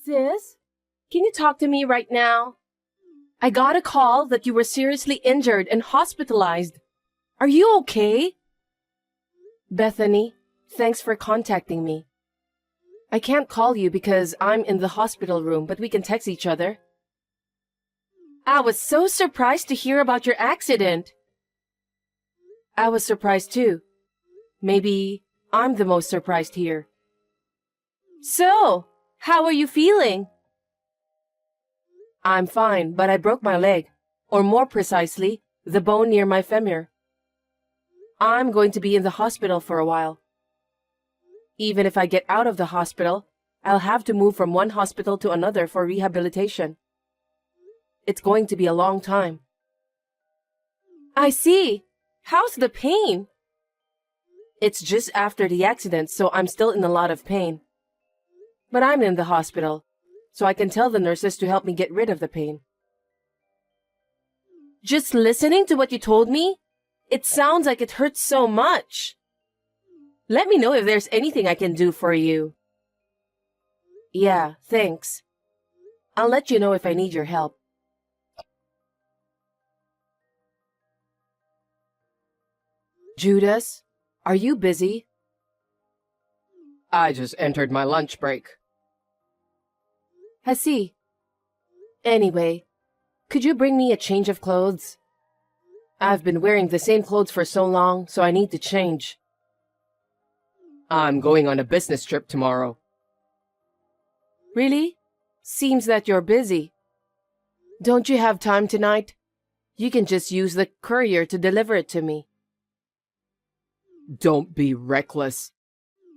Sis, can you talk to me right now? I got a call that you were seriously injured and hospitalized. Are you okay? Bethany, thanks for contacting me. I can't call you because I'm in the hospital room, but we can text each other. I was so surprised to hear about your accident. I was surprised too. Maybe I'm the most surprised here. So, how are you feeling? I'm fine, but I broke my leg, or more precisely, the bone near my femur. I'm going to be in the hospital for a while. Even if I get out of the hospital, I'll have to move from one hospital to another for rehabilitation. It's going to be a long time. I see. How's the pain? It's just after the accident, so I'm still in a lot of pain. But I'm in the hospital, so I can tell the nurses to help me get rid of the pain. Just listening to what you told me, it sounds like it hurts so much. Let me know if there's anything I can do for you. Yeah, thanks. I'll let you know if I need your help. Judas, are you busy? I just entered my lunch break. I see. Anyway, could you bring me a change of clothes? I've been wearing the same clothes for so long, so I need to change. I'm going on a business trip tomorrow. Really? Seems that you're busy. Don't you have time tonight? You can just use the courier to deliver it to me. Don't be reckless.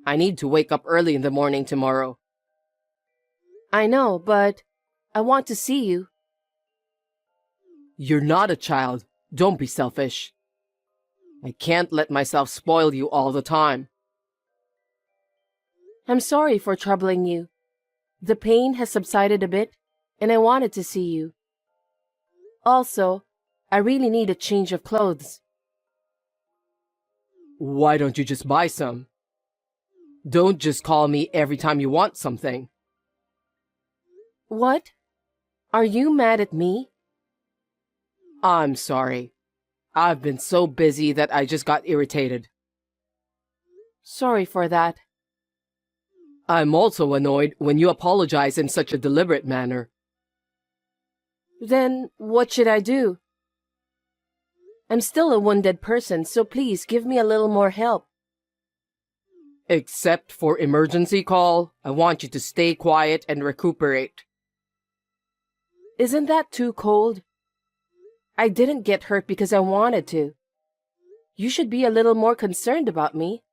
I need to wake up early in the morning tomorrow. I know, but I want to see you. You're not a child. Don't be selfish. I can't let myself spoil you all the time. I'm sorry for troubling you. The pain has subsided a bit, and I wanted to see you. Also, I really need a change of clothes. Why don't you just buy some? Don't just call me every time you want something. What? Are you mad at me? I'm sorry. I've been so busy that I just got irritated. Sorry for that. I'm also annoyed when you apologize in such a deliberate manner. Then what should I do? I'm still a wounded person, so please give me a little more help. Except for emergency call, I want you to stay quiet and recuperate. Isn't that too cold? I didn't get hurt because I wanted to. You should be a little more concerned about me.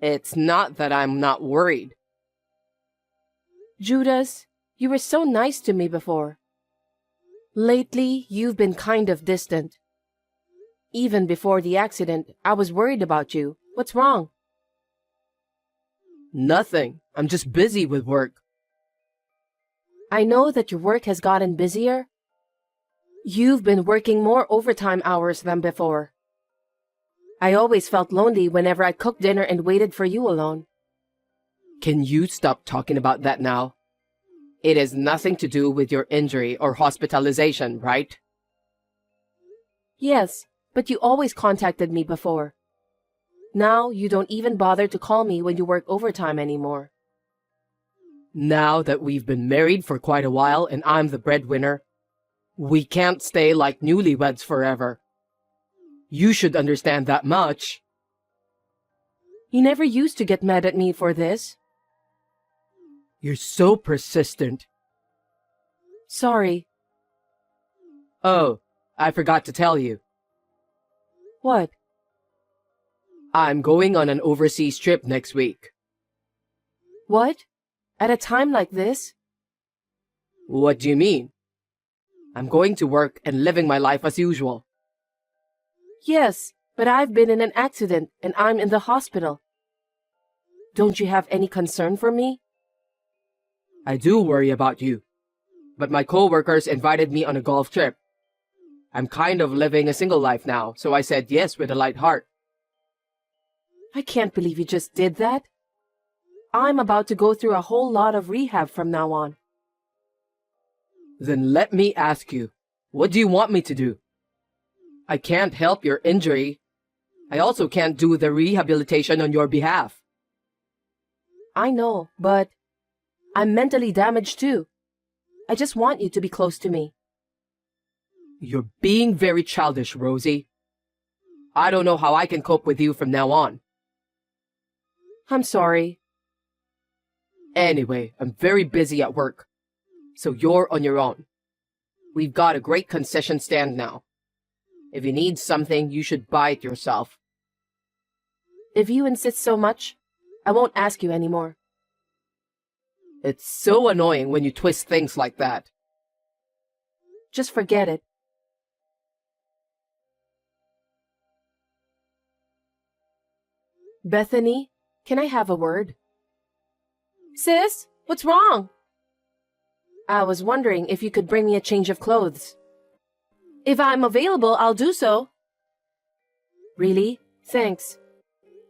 It's not that I'm not worried. Judas, you were so nice to me before. Lately, you've been kind of distant. Even before the accident, I was worried about you. What's wrong? Nothing. I'm just busy with work. I know that your work has gotten busier. You've been working more overtime hours than before. I always felt lonely whenever I cooked dinner and waited for you alone. Can you stop talking about that now? It has nothing to do with your injury or hospitalization, right? Yes, but you always contacted me before. Now you don't even bother to call me when you work overtime anymore. Now that we've been married for quite a while and I'm the breadwinner, we can't stay like newlyweds forever. You should understand that much. You never used to get mad at me for this. You're so persistent. Sorry. Oh, I forgot to tell you. What? I'm going on an overseas trip next week. What? At a time like this? What do you mean? I'm going to work and living my life as usual. Yes, but I've been in an accident and I'm in the hospital. Don't you have any concern for me? I do worry about you, but my co-workers invited me on a golf trip. I'm kind of living a single life now, so I said yes with a light heart. I can't believe you just did that. I'm about to go through a whole lot of rehab from now on. Then let me ask you, what do you want me to do? I can't help your injury. I also can't do the rehabilitation on your behalf. I know, but I'm mentally damaged too. I just want you to be close to me. You're being very childish, Rosie. I don't know how I can cope with you from now on. I'm sorry. Anyway, I'm very busy at work, so you're on your own. We've got a great concession stand now. If you need something, you should buy it yourself. If you insist so much, I won't ask you anymore. It's so annoying when you twist things like that. Just forget it. Bethany, can I have a word? Sis, what's wrong? I was wondering if you could bring me a change of clothes. If I'm available, I'll do so. Really? Thanks.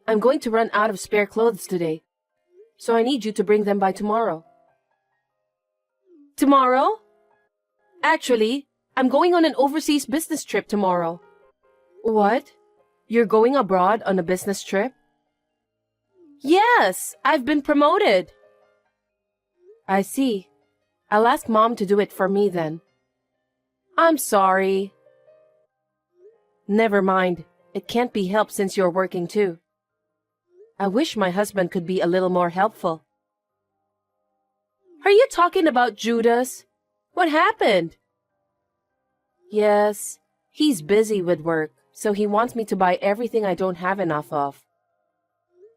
I'm going to run out of spare clothes today, so I need you to bring them by tomorrow. Tomorrow? Actually, I'm going on an overseas business trip tomorrow. What? You're going abroad on a business trip? Yes, I've been promoted. I see. I'll ask Mom to do it for me then. I'm sorry. Never mind. It can't be helped since you're working too. I wish my husband could be a little more helpful. Are you talking about Judas? What happened? Yes, he's busy with work, so he wants me to buy everything I don't have enough of.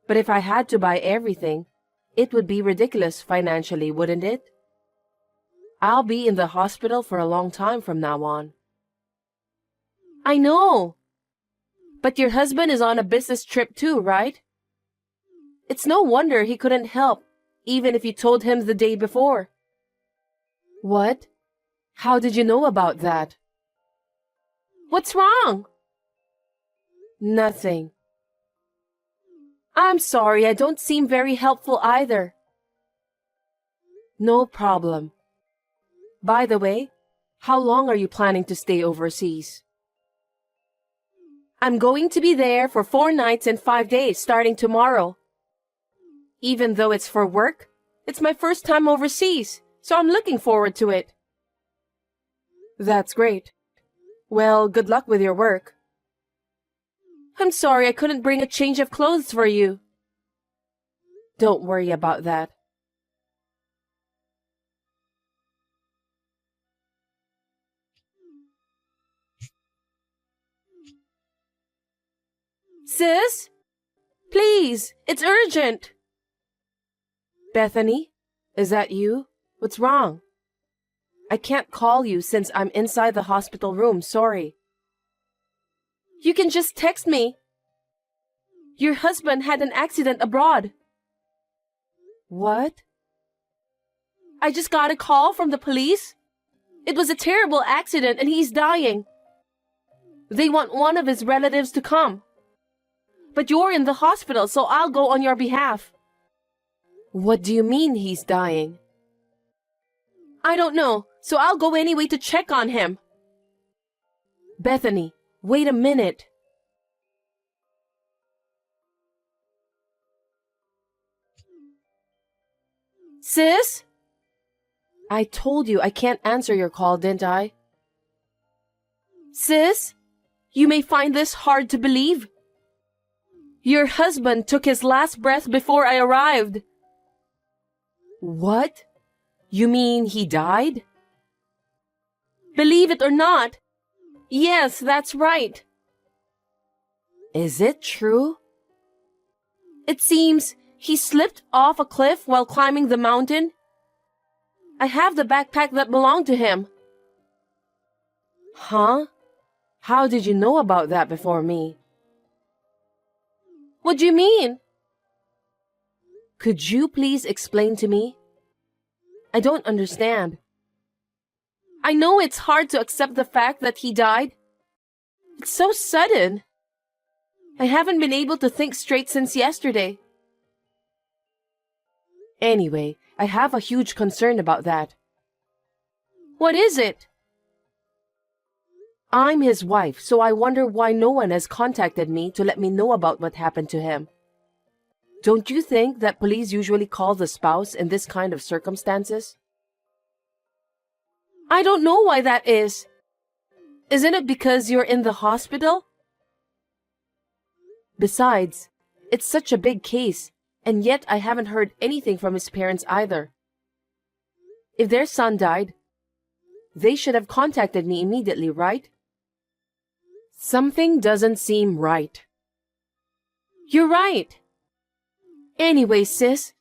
But if I had to buy everything, it would be ridiculous financially, wouldn't it? I'll be in the hospital for a long time from now on. I know. But your husband is on a business trip too, right? It's no wonder he couldn't help, even if you told him the day before. What? How did you know about that? What's wrong? Nothing. I'm sorry, I don't seem very helpful either. No problem. By the way, how long are you planning to stay overseas? I'm going to be there for 4 nights and 5 days starting tomorrow. Even though it's for work, it's my first time overseas, so I'm looking forward to it. That's great. Well, good luck with your work. I'm sorry I couldn't bring a change of clothes for you. Don't worry about that. Sis? Please, it's urgent. Bethany, is that you? What's wrong? I can't call you since I'm inside the hospital room, sorry. You can just text me. Your husband had an accident abroad. What? I just got a call from the police. It was a terrible accident and he's dying. They want one of his relatives to come. But you're in the hospital, so I'll go on your behalf. What do you mean he's dying? I don't know, so I'll go anyway to check on him. Bethany, wait a minute. Sis? I told you I can't answer your call, didn't I? Sis, you may find this hard to believe. Your husband took his last breath before I arrived. What? You mean he died? Believe it or not. Yes, that's right. Is it true? It seems he slipped off a cliff while climbing the mountain. I have the backpack that belonged to him. Huh? How did you know about that before me? What do you mean? Could you please explain to me? I don't understand. I know it's hard to accept the fact that he died. It's so sudden. I haven't been able to think straight since yesterday. Anyway, I have a huge concern about that. What is it? I'm his wife, so I wonder why no one has contacted me to let me know about what happened to him. Don't you think that police usually call the spouse in this kind of circumstances? I don't know why that is. Isn't it because you're in the hospital? Besides, it's such a big case, and yet I haven't heard anything from his parents either. If their son died, they should have contacted me immediately, right? Something doesn't seem right. You're right. Anyway, sis,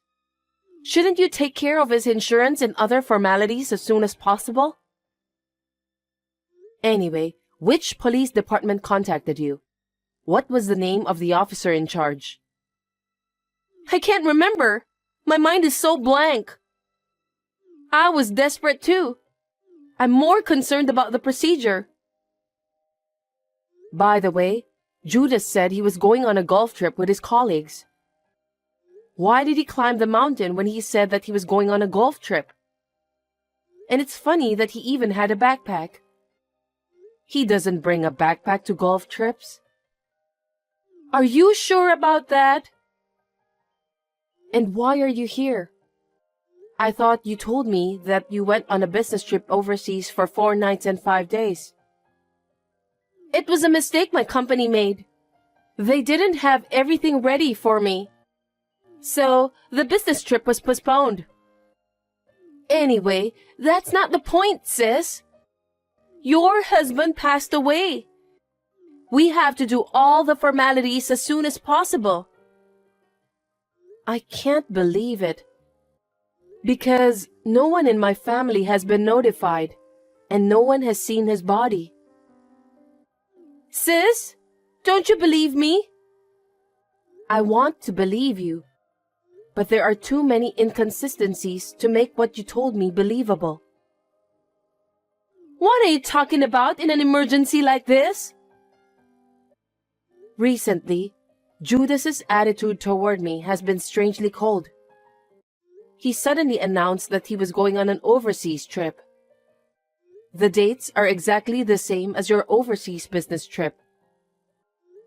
shouldn't you take care of his insurance and other formalities as soon as possible? Anyway, which police department contacted you? What was the name of the officer in charge? I can't remember. My mind is so blank. I was desperate too. I'm more concerned about the procedure. By the way, Judas said he was going on a golf trip with his colleagues. Why did he climb the mountain when he said that he was going on a golf trip? And it's funny that he even had a backpack. He doesn't bring a backpack to golf trips. Are you sure about that? And why are you here? I thought you told me that you went on a business trip overseas for 4 nights and 5 days. It was a mistake my company made. They didn't have everything ready for me. So, the business trip was postponed. Anyway, that's not the point, sis. Your husband passed away. We have to do all the formalities as soon as possible. I can't believe it. Because no one in my family has been notified, and no one has seen his body. Sis, don't you believe me? I want to believe you, but there are too many inconsistencies to make what you told me believable. What are you talking about in an emergency like this? Recently, Judas's attitude toward me has been strangely cold. He suddenly announced that he was going on an overseas trip. The dates are exactly the same as your overseas business trip.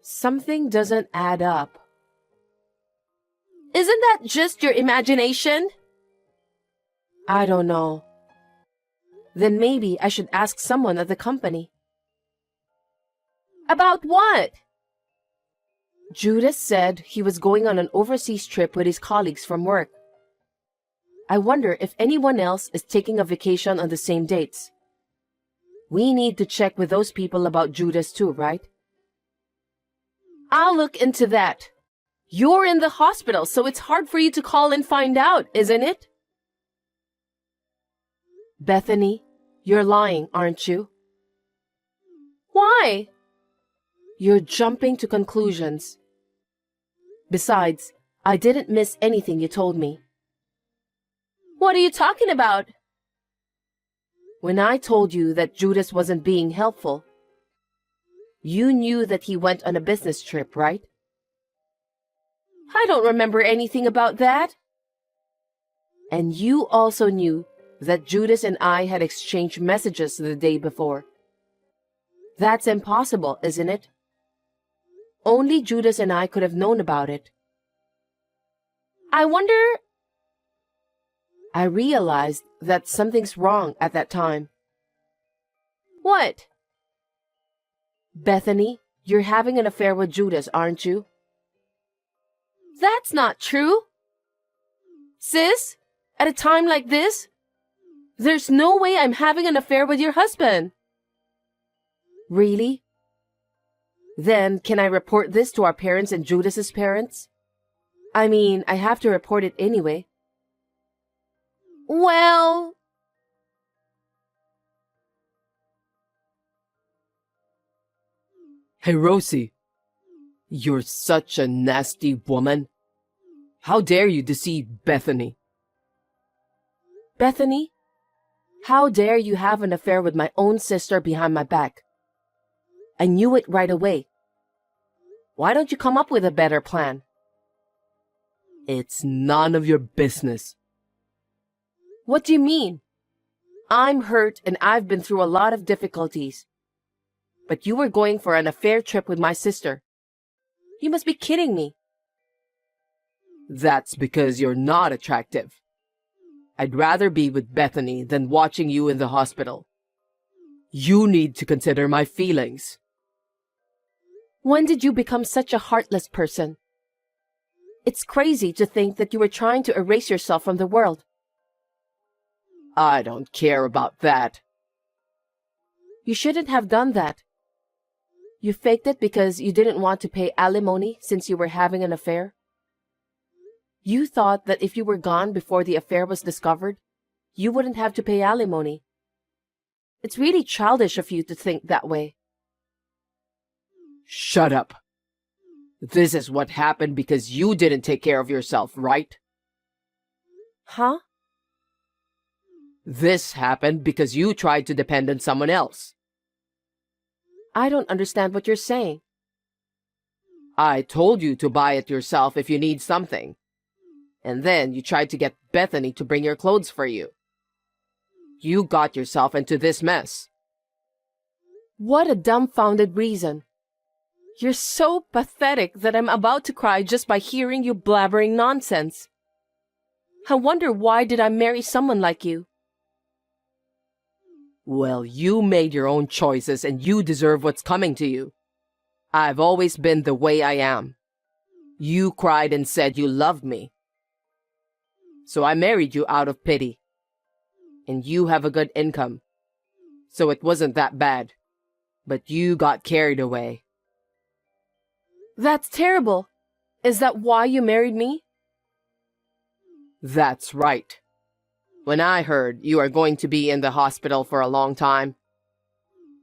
Something doesn't add up. Isn't that just your imagination? I don't know. Then maybe I should ask someone at the company. About what? Judas said he was going on an overseas trip with his colleagues from work. I wonder if anyone else is taking a vacation on the same dates. We need to check with those people about Judas too, right? I'll look into that. You're in the hospital, so it's hard for you to call and find out, isn't it? Bethany, you're lying, aren't you? Why? You're jumping to conclusions. Besides, I didn't miss anything you told me. What are you talking about? When I told you that Judas wasn't being helpful, you knew that he went on a business trip, right? I don't remember anything about that. And you also knew that Judas and I had exchanged messages the day before. That's impossible, isn't it? Only Judas and I could have known about it. I wonder... I realized that something's wrong at that time. What? Bethany, you're having an affair with Judas, aren't you? That's not true. Sis, at a time like this, there's no way I'm having an affair with your husband. Really? Then can I report this to our parents and Judas's parents? I mean, I have to report it anyway. Well... Hey, Rosie. You're such a nasty woman. How dare you deceive Bethany? Bethany, how dare you have an affair with my own sister behind my back? I knew it right away. Why don't you come up with a better plan? It's none of your business. What do you mean? I'm hurt and I've been through a lot of difficulties. But you were going for an affair trip with my sister. You must be kidding me. That's because you're not attractive. I'd rather be with Bethany than watching you in the hospital. You need to consider my feelings. When did you become such a heartless person? It's crazy to think that you were trying to erase yourself from the world. I don't care about that. You shouldn't have done that. You faked it because you didn't want to pay alimony since you were having an affair. You thought that if you were gone before the affair was discovered, you wouldn't have to pay alimony. It's really childish of you to think that way. Shut up. This is what happened because you didn't take care of yourself, right? Huh? This happened because you tried to depend on someone else. I don't understand what you're saying. I told you to buy it yourself if you need something. And then you tried to get Bethany to bring your clothes for you. You got yourself into this mess. What a dumbfounded reason. You're so pathetic that I'm about to cry just by hearing you blabbering nonsense. I wonder why did I marry someone like you? Well, you made your own choices and you deserve what's coming to you. I've always been the way I am. You cried and said you loved me. So I married you out of pity. And you have a good income. So it wasn't that bad. But you got carried away. That's terrible. Is that why you married me? That's right. When I heard you are going to be in the hospital for a long time,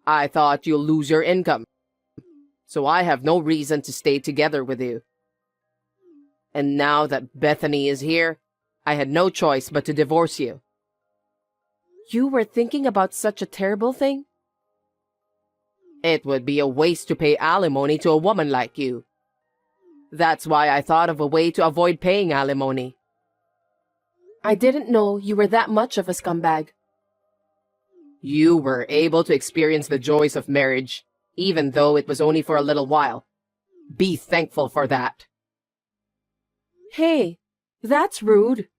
I thought you'll lose your income. So I have no reason to stay together with you. And now that Bethany is here, I had no choice but to divorce you. You were thinking about such a terrible thing? It would be a waste to pay alimony to a woman like you. That's why I thought of a way to avoid paying alimony. I didn't know you were that much of a scumbag. You were able to experience the joys of marriage, even though it was only for a little while. Be thankful for that. Hey, that's rude.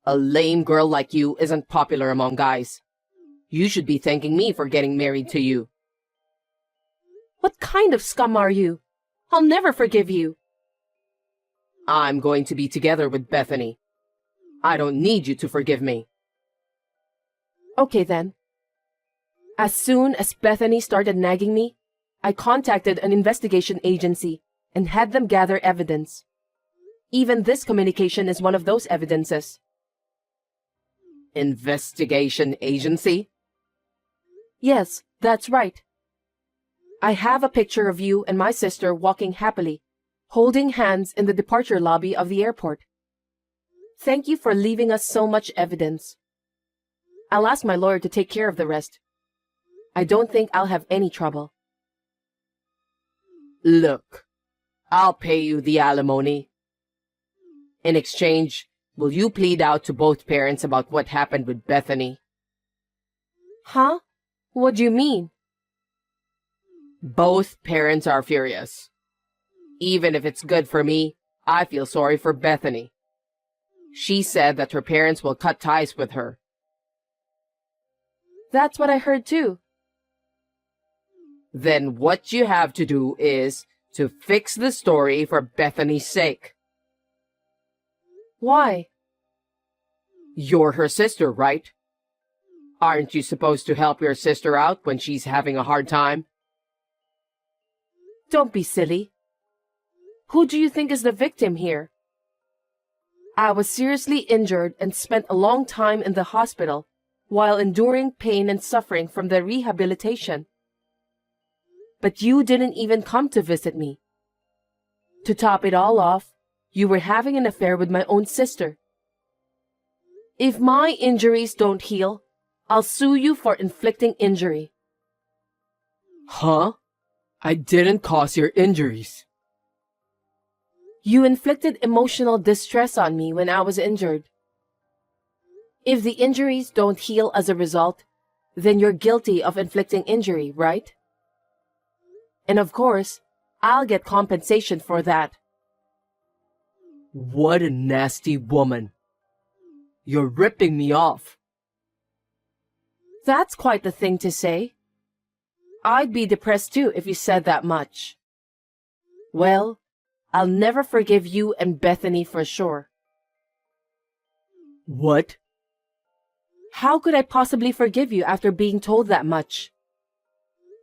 A lame girl like you isn't popular among guys. You should be thanking me for getting married to you. What kind of scum are you? I'll never forgive you. I'm going to be together with Bethany. I don't need you to forgive me. Okay then. As soon as Bethany started nagging me, I contacted an investigation agency and had them gather evidence. Even this communication is one of those evidences. Investigation agency? Yes, that's right. I have a picture of you and my sister walking happily, holding hands in the departure lobby of the airport. Thank you for leaving us so much evidence. I'll ask my lawyer to take care of the rest. I don't think I'll have any trouble. Look, I'll pay you the alimony. In exchange, will you plead out to both parents about what happened with Bethany? Huh? What do you mean? Both parents are furious. Even if it's good for me, I feel sorry for Bethany. She said that her parents will cut ties with her. That's what I heard too. Then what you have to do is to fix the story for Bethany's sake. Why? You're her sister, right? Aren't you supposed to help your sister out when she's having a hard time? Don't be silly. Who do you think is the victim here? I was seriously injured and spent a long time in the hospital while enduring pain and suffering from the rehabilitation. But you didn't even come to visit me. To top it all off, you were having an affair with my own sister. If my injuries don't heal, I'll sue you for inflicting injury. Huh? I didn't cause your injuries. You inflicted emotional distress on me when I was injured. If the injuries don't heal as a result, then you're guilty of inflicting injury, right? And of course, I'll get compensation for that. What a nasty woman. You're ripping me off. That's quite the thing to say. I'd be depressed too if you said that much. Well, I'll never forgive you and Bethany for sure. What? How could I possibly forgive you after being told that much?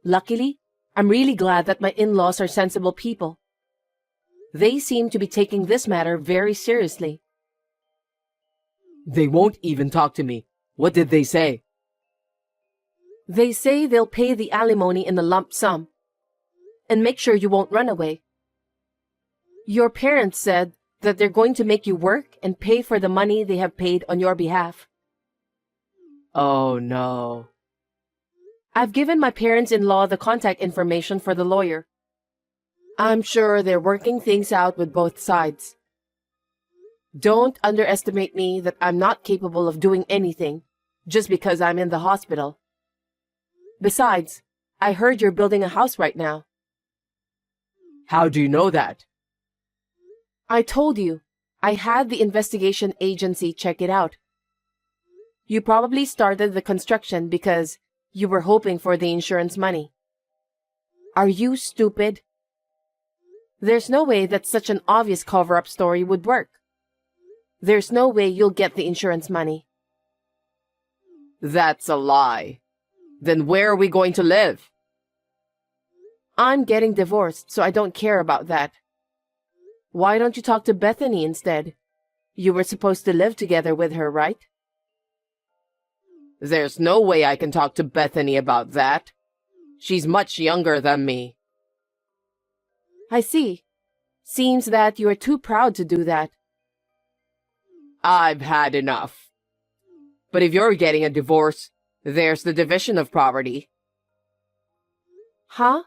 Luckily, I'm really glad that my in-laws are sensible people. They seem to be taking this matter very seriously. They won't even talk to me. What did they say? They say they'll pay the alimony in a lump sum and make sure you won't run away. Your parents said that they're going to make you work and pay for the money they have paid on your behalf. Oh no. I've given my parents-in-law the contact information for the lawyer. I'm sure they're working things out with both sides. Don't underestimate me that I'm not capable of doing anything just because I'm in the hospital. Besides, I heard you're building a house right now. How do you know that? I told you. I had the investigation agency check it out. You probably started the construction because you were hoping for the insurance money. Are you stupid? There's no way that such an obvious cover-up story would work. There's no way you'll get the insurance money. That's a lie. Then where are we going to live? I'm getting divorced, so I don't care about that. Why don't you talk to Bethany instead? You were supposed to live together with her, right? There's no way I can talk to Bethany about that. She's much younger than me. I see. Seems that you are too proud to do that. I've had enough. But if you're getting a divorce, there's the division of property. Huh?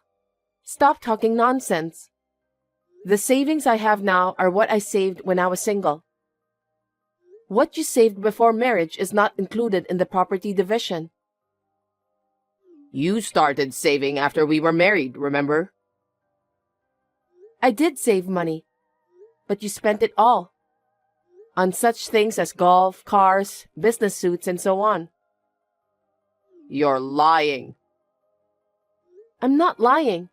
Stop talking nonsense. The savings I have now are what I saved when I was single. What you saved before marriage is not included in the property division. You started saving after we were married, remember? I did save money, but you spent it all. On such things as golf, cars, business suits, and so on. You're lying. I'm not lying.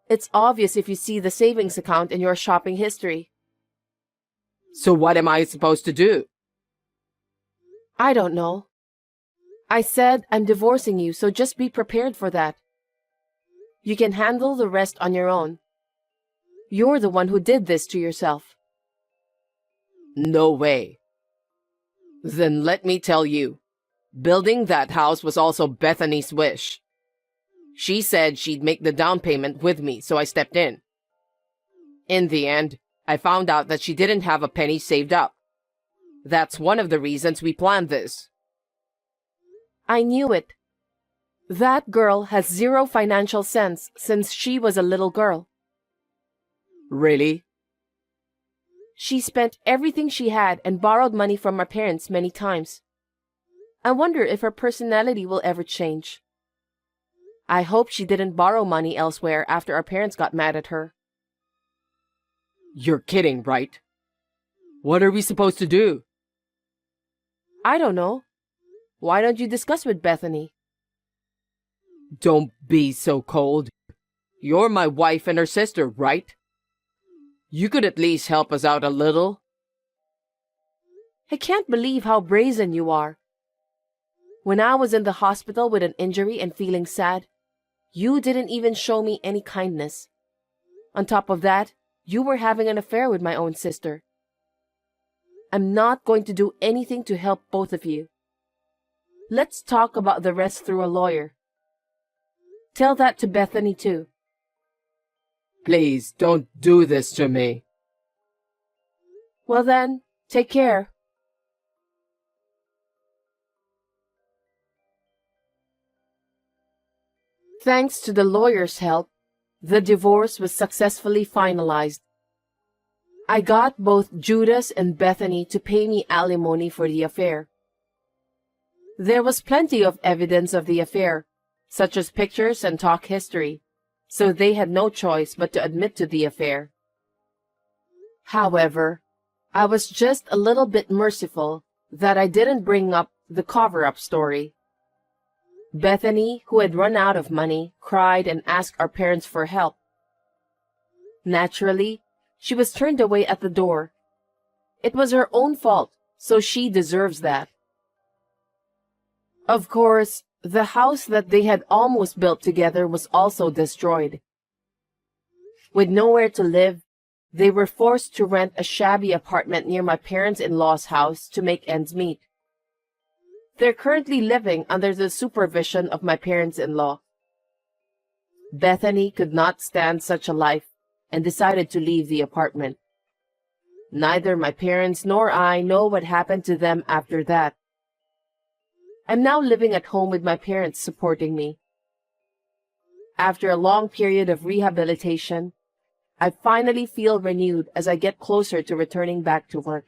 It's obvious if you see the savings account in your shopping history. So what am I supposed to do? I don't know. I said I'm divorcing you, so just be prepared for that. You can handle the rest on your own. You're the one who did this to yourself. No way. Then let me tell you, building that house was also Bethany's wish. She said she'd make the down payment with me, so I stepped in. In the end, I found out that she didn't have a penny saved up. That's one of the reasons we planned this. I knew it. That girl has zero financial sense since she was a little girl. Really? She spent everything she had and borrowed money from her parents many times. I wonder if her personality will ever change. I hope she didn't borrow money elsewhere after our parents got mad at her. You're kidding, right? What are we supposed to do? I don't know. Why don't you discuss with Bethany? Don't be so cold. You're my wife and her sister, right? You could at least help us out a little. I can't believe how brazen you are. When I was in the hospital with an injury and feeling sad, you didn't even show me any kindness. On top of that, you were having an affair with my own sister. I'm not going to do anything to help both of you. Let's talk about the rest through a lawyer. Tell that to Bethany too. Please don't do this to me. Well then, take care. Thanks to the lawyer's help, the divorce was successfully finalized. I got both Judas and Bethany to pay me alimony for the affair. There was plenty of evidence of the affair, such as pictures and talk history, so they had no choice but to admit to the affair. However, I was just a little bit merciful that I didn't bring up the cover-up story. Bethany, who had run out of money, cried and asked our parents for help. Naturally, she was turned away at the door. It was her own fault, so she deserves that. Of course, the house that they had almost built together was also destroyed. With nowhere to live, they were forced to rent a shabby apartment near my parents-in-law's house to make ends meet. They're currently living under the supervision of my parents-in-law. Bethany could not stand such a life and decided to leave the apartment. Neither my parents nor I know what happened to them after that. I'm now living at home with my parents supporting me. After a long period of rehabilitation, I finally feel renewed as I get closer to returning back to work.